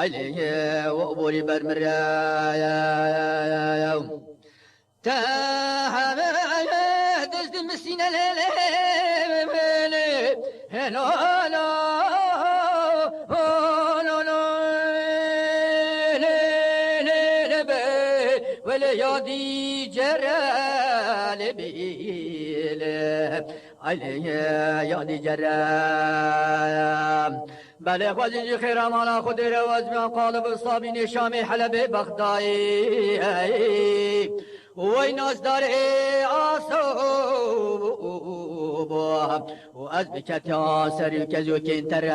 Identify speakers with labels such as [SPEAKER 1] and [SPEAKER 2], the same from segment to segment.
[SPEAKER 1] عليه وأبوري برمرايا تاهم دزد مسينا ولا يادي جرال بيله عليه يادي جرال بله خواجه خیر مالا خود رواز بیان قالب الصابین شام حلب بغدایی وی نازدار آسوب و از بکت آسری کزو کنتر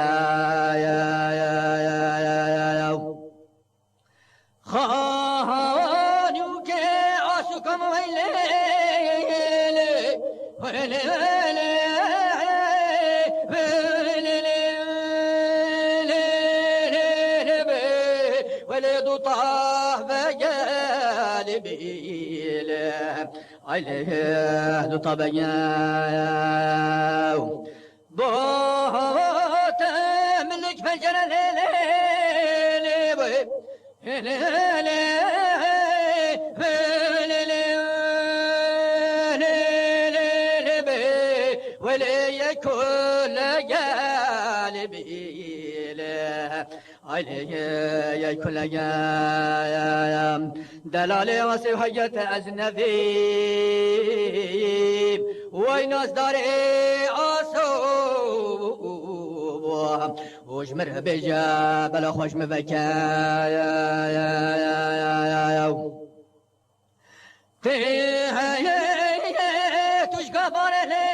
[SPEAKER 1] خانیو که آسو کم ویلی ولد طه بجال بيله عليه طبيا بوت ملك فجر ولي كل قلبي عليه يا كل ايام دلالي وصف حجة أجنبي وين أصداري أصوب وجمر بجبل خوش مبكايا تشقى بارلي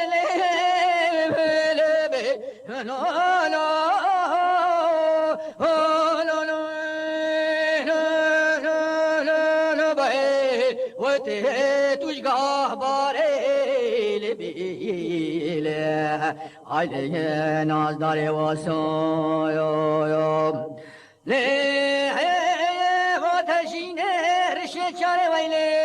[SPEAKER 1] تشقى باريل بيله عليه ناز داري وصويو ليه وتشين رشد شاري ويلي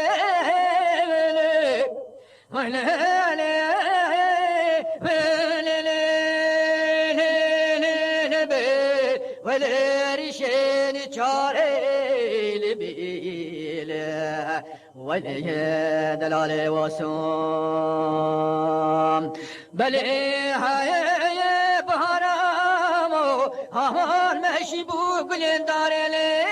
[SPEAKER 1] ويلي رشد شاري لبيله وليه دلالي وصوم بلي هاي بهرامو همان ماشي بو قلين داري لي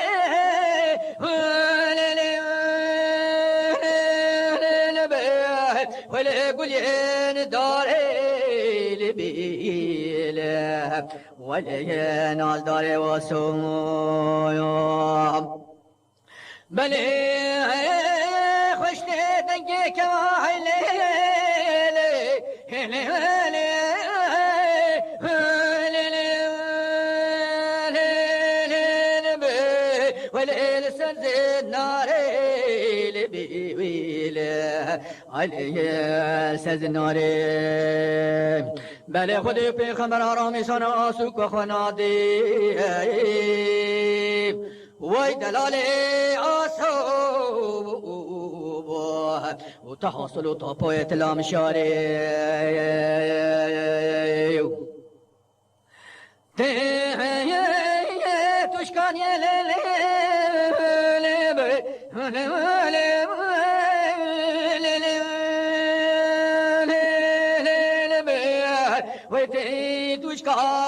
[SPEAKER 1] ولي قلين داري لبيله وليه ناز داري وصوم بلي خوش دنگی که وليل سنز النار لبيله عليه سنز النار بله خودی پیغمبر آرامی سان آسوک و خنادی وای دلال آسوب و تحصل و طاپای تلام شاری تشکان ويتي تشكان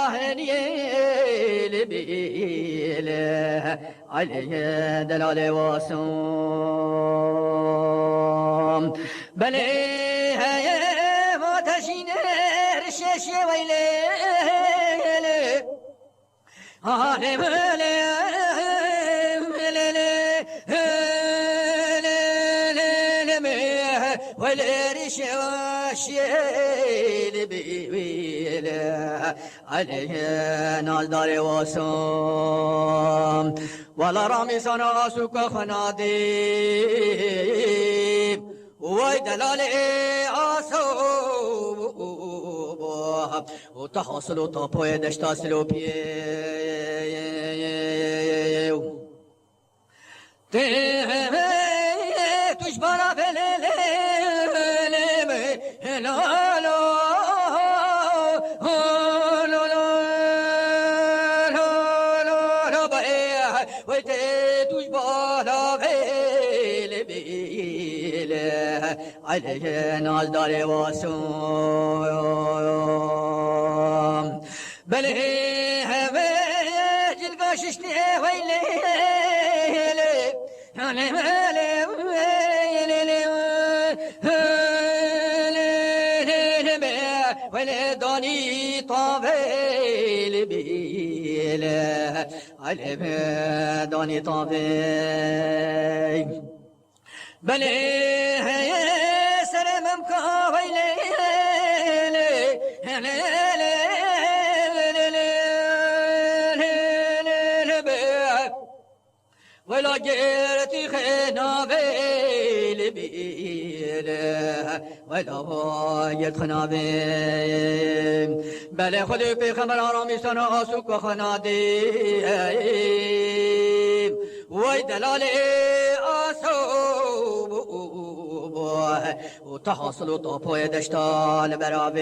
[SPEAKER 1] بيله عليه دلال وصوم بلي ما تشين رشش ويلي والريش والشيل بيله عليه ناز داري وصوم ولا رامي صنع سوك خناديب وي دلالي عصوب وتحصل طابوي دشتا سلوبي تجبر بلي لا لا عليه ناز داري واسوم بله هواج القاششتي ويلي ويلي داني طاويل بيله عليه داني طاويل بله سلام كويلي ولا جرتي خنا بيل بيل ولا يتخنا بيل بل خذ في خمر آرامی سنا آسوک و خنادی وی دلال آسوب و تحصل طاپوی دشتال برابی